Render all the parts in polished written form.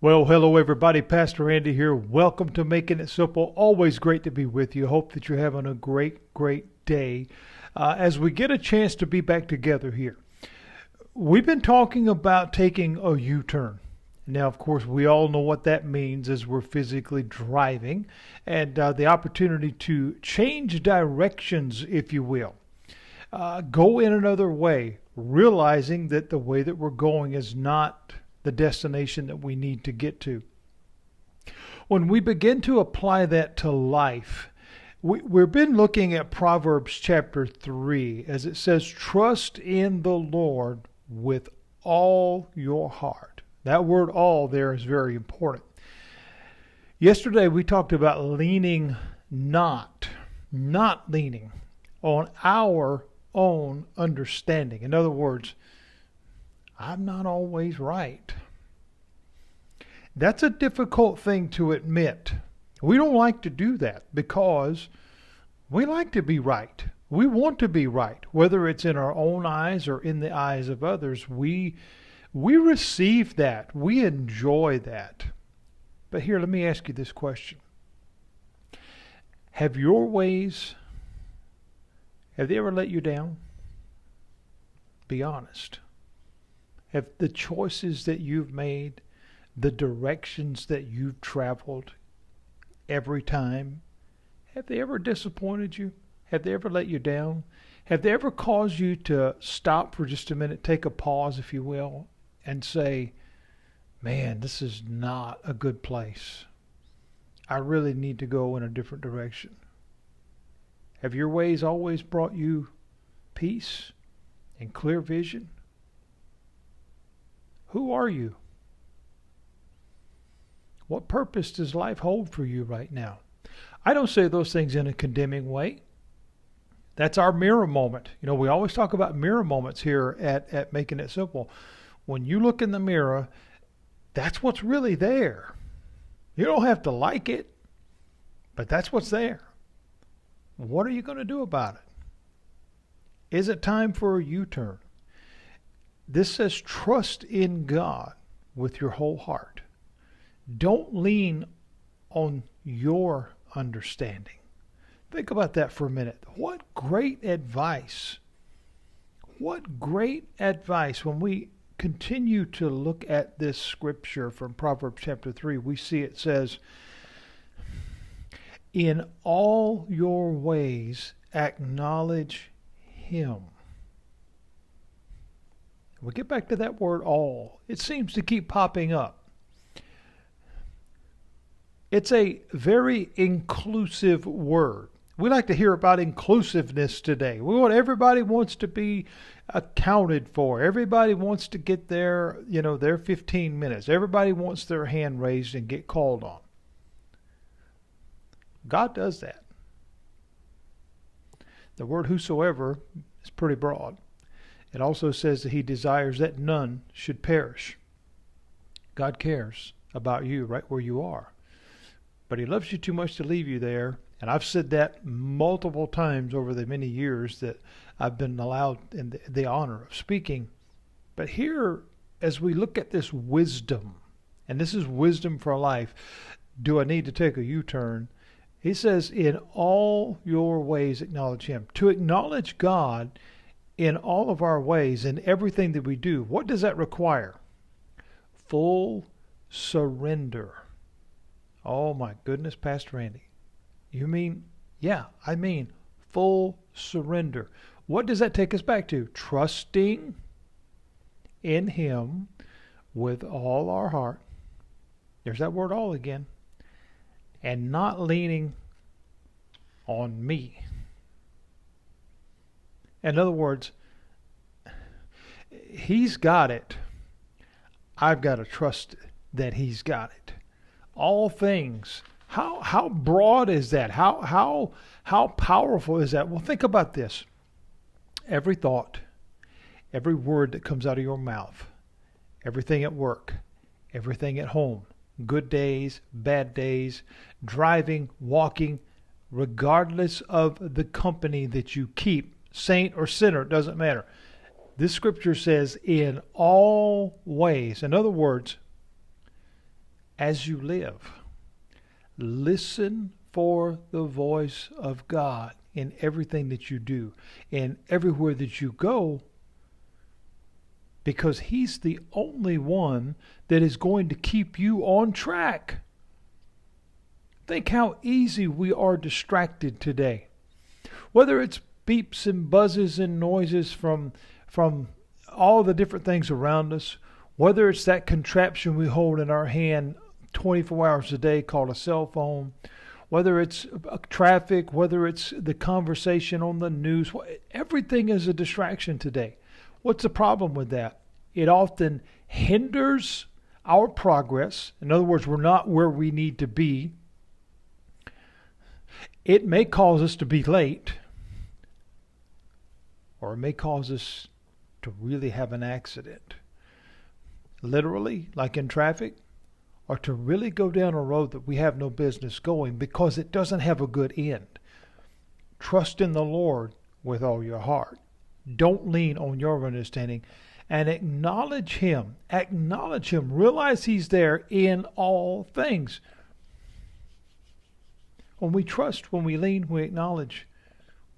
Well, hello everybody. Pastor Andy here. Welcome to Making It Simple. Always great to be with you. Hope that you're having a great day as we get a chance to be back together here. We've been talking about taking a U-turn. Now, of course, we all know what that means as we're physically driving and the opportunity to change directions, if you will. Go in another way, realizing that the way that we're going is not the destination that we need to get to. When we begin to apply that to life, we've been looking at Proverbs chapter 3 as it says, trust in the Lord with all your heart. That word all there is very important. Yesterday we talked about leaning not leaning on our own understanding. In other words, I'm not always right. That's a difficult thing to admit. We don't like to do that because we like to be right. We want to be right, whether it's in our own eyes or in the eyes of others. We receive that. We enjoy that. But here, let me ask you this question. Have they ever let you down? Be honest. Have the choices that you've made, the directions that you've traveled every time, have they ever disappointed you? Have they ever let you down? Have they ever caused you to stop for just a minute, take a pause, if you will, and say, man, this is not a good place. I really need to go in a different direction. Have your ways always brought you peace and clear vision? Who are you? What purpose does life hold for you right now? I don't say those things in a condemning way. That's our mirror moment. You know, we always talk about mirror moments here at Making It Simple. When you look in the mirror, that's what's really there. You don't have to like it, but that's what's there. What are you going to do about it? Is it time for a U-turn? This says trust in God with your whole heart. Don't lean on your understanding. Think about that for a minute. What great advice. What great advice. When we continue to look at this scripture from Proverbs chapter 3, we see it says, in all your ways acknowledge Him. We get back to that word all. It seems to keep popping up. It's a very inclusive word. We like to hear about inclusiveness today. Everybody wants to be accounted for. Everybody wants to get their 15 minutes. Everybody wants their hand raised and get called on. God does that. The word whosoever is pretty broad. It also says that He desires that none should perish. God cares about you right where you are. But He loves you too much to leave you there. And I've said that multiple times over the many years that I've been allowed in the honor of speaking. But here, as we look at this wisdom, and this is wisdom for life, do I need to take a U-turn? He says, in all your ways acknowledge Him. To acknowledge God in all of our ways, in everything that we do, what does that require? Full surrender. Oh my goodness, Pastor Andy. You mean, yeah, I mean full surrender. What does that take us back to? Trusting in Him with all our heart. There's that word all again. And not leaning on me. In other words, He's got it. I've got to trust that He's got it. All things. How broad is that? How powerful is that? Well, think about this. Every thought, every word that comes out of your mouth, everything at work, everything at home, good days, bad days, driving, walking, regardless of the company that you keep, saint or sinner, it doesn't matter. This scripture says in all ways. In other words, as you live. Listen for the voice of God in everything that you do and everywhere that you go, because He's the only one that is going to keep you on track. Think how easy we are distracted today. Whether it's beeps and buzzes and noises from all the different things around us, whether it's that contraption we hold in our hand 24 hours a day called a cell phone, whether it's traffic, whether it's the conversation on the news, everything is a distraction today. What's the problem with that? It often hinders our progress. In other words, we're not where we need to be. It may cause us to be late, or it may cause us to really have an accident. Literally, like in traffic, or to really go down a road that we have no business going because it doesn't have a good end. Trust in the Lord with all your heart. Don't lean on your understanding, and acknowledge Him. Acknowledge Him. Realize He's there in all things. When we trust, when we lean, we acknowledge.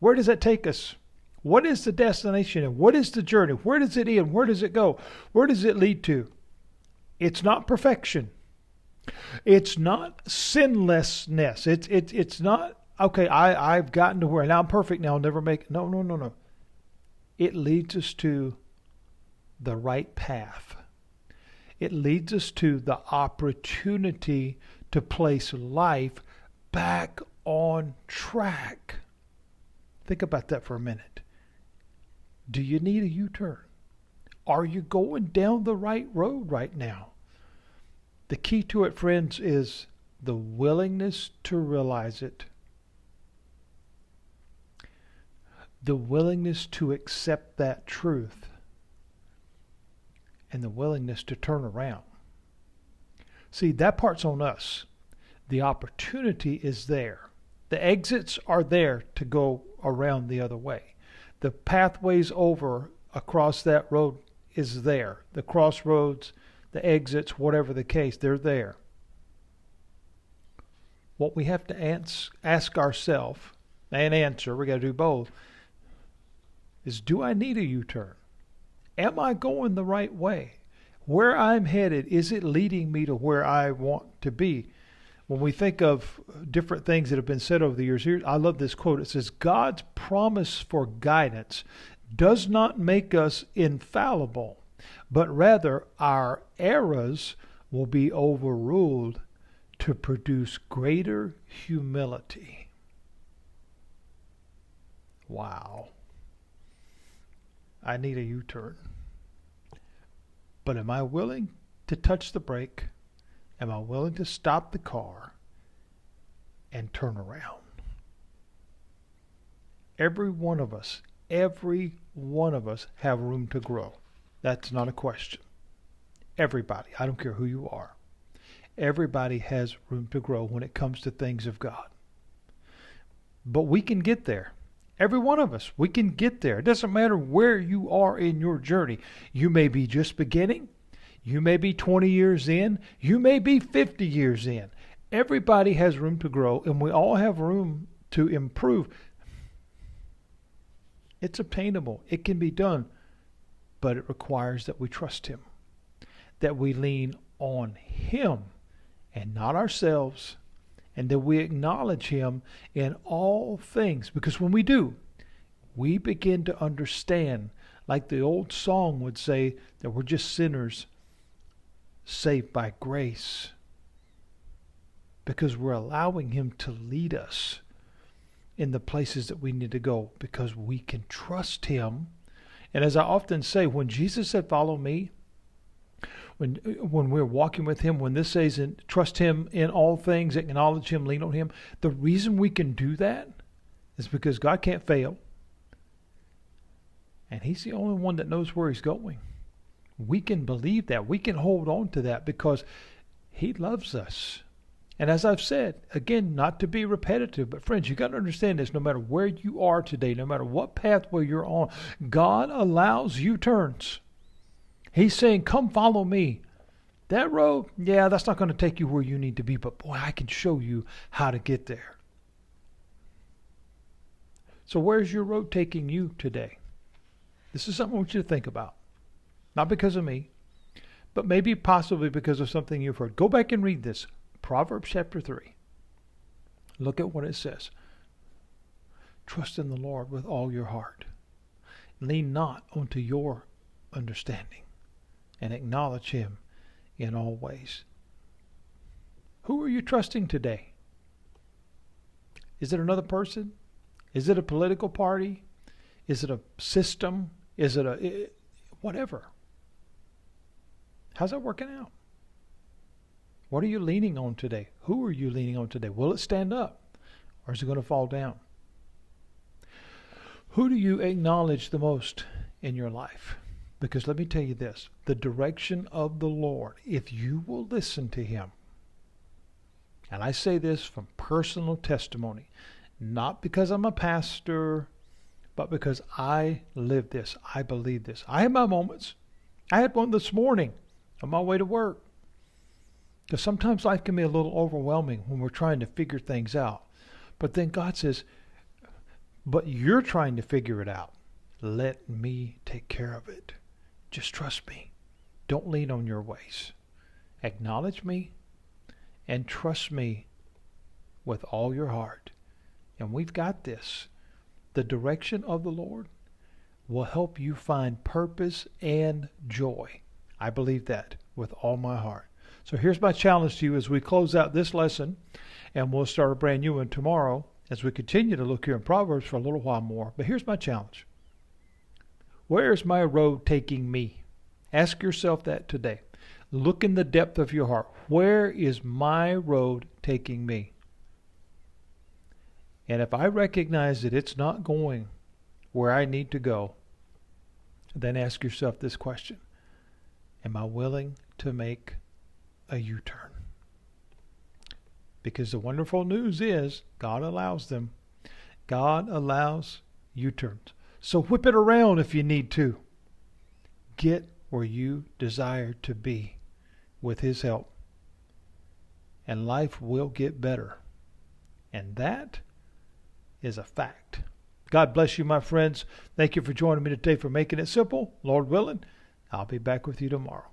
Where does that take us? What is the destination? And what is the journey? Where does it end? Where does it go? Where does it lead to? It's not perfection. It's not sinlessness. It's not, okay, I've gotten to where now I'm perfect now, I'll never make it. No. It leads us to the right path. It leads us to the opportunity to place life back on track. Think about that for a minute. Do you need a U-turn? Are you going down the right road right now? The key to it, friends, is the willingness to realize it. The willingness to accept that truth. And the willingness to turn around. See, that part's on us. The opportunity is there. The exits are there to go around the other way. The pathways over across that road is there. The crossroads, the exits, whatever the case, they're there. What we have to ask ourselves and answer, we got to do both, is do I need a U-turn? Am I going the right way? Where I'm headed, is it leading me to where I want to be? When we think of different things that have been said over the years, here, I love this quote. It says, God's promise for guidance does not make us infallible, but rather our errors will be overruled to produce greater humility. Wow. I need a U-turn. But am I willing to touch the brake? Am I willing to stop the car and turn around? Every one of us have room to grow. That's not a question. Everybody, I don't care who you are. Everybody has room to grow when it comes to things of God. But we can get there. Every one of us, we can get there. It doesn't matter where you are in your journey. You may be just beginning. You may be 20 years in. You may be 50 years in. Everybody has room to grow, and we all have room to improve. It's obtainable. It can be done. But it requires that we trust Him, that we lean on Him and not ourselves, and that we acknowledge Him in all things. Because when we do, we begin to understand, like the old song would say, that we're just sinners saved by grace. Because we're allowing Him to lead us in the places that we need to go, because we can trust Him. And as I often say, when Jesus said, follow me, when we're walking with Him, when this says, trust Him in all things, acknowledge Him, lean on Him, the reason we can do that is because God can't fail. And He's the only one that knows where He's going. We can believe that. We can hold on to that because He loves us. And as I've said, again, not to be repetitive, but friends, you got to understand this. No matter where you are today, no matter what pathway you're on, God allows U-turns. He's saying, come follow me. That road, yeah, that's not going to take you where you need to be, but boy, I can show you how to get there. So where's your road taking you today? This is something I want you to think about. Not because of me, but maybe possibly because of something you've heard. Go back and read this. Proverbs chapter 3. Look at what it says. Trust in the Lord with all your heart. Lean not unto your understanding, and acknowledge him in all ways. Who are you trusting today? Is it another person? Is it a political party? Is it a system? Is it a whatever? How's that working out? What are you leaning on today? Who are you leaning on today? Will it stand up, or is it going to fall down? Who do you acknowledge the most in your life? Because let me tell you this, the direction of the Lord, if you will listen to him, and I say this from personal testimony, not because I'm a pastor, but because I live this. I believe this. I have my moments. I had one this morning on my way to work. Because sometimes life can be a little overwhelming when we're trying to figure things out. But then God says, but you're trying to figure it out. Let me take care of it. Just trust me. Don't lean on your ways. Acknowledge me and trust me with all your heart. And we've got this. The direction of the Lord will help you find purpose and joy. I believe that with all my heart. So here's my challenge to you as we close out this lesson, and we'll start a brand new one tomorrow as we continue to look here in Proverbs for a little while more. But here's my challenge. Where is my road taking me? Ask yourself that today. Look in the depth of your heart. Where is my road taking me? And if I recognize that it's not going where I need to go, then ask yourself this question. Am I willing to make a U-turn? Because the wonderful news is God allows them. God allows U-turns. So whip it around if you need to. Get where you desire to be with his help. And life will get better. And that is a fact. God bless you, my friends. Thank you for joining me today for Making It Simple. Lord willing, I'll be back with you tomorrow.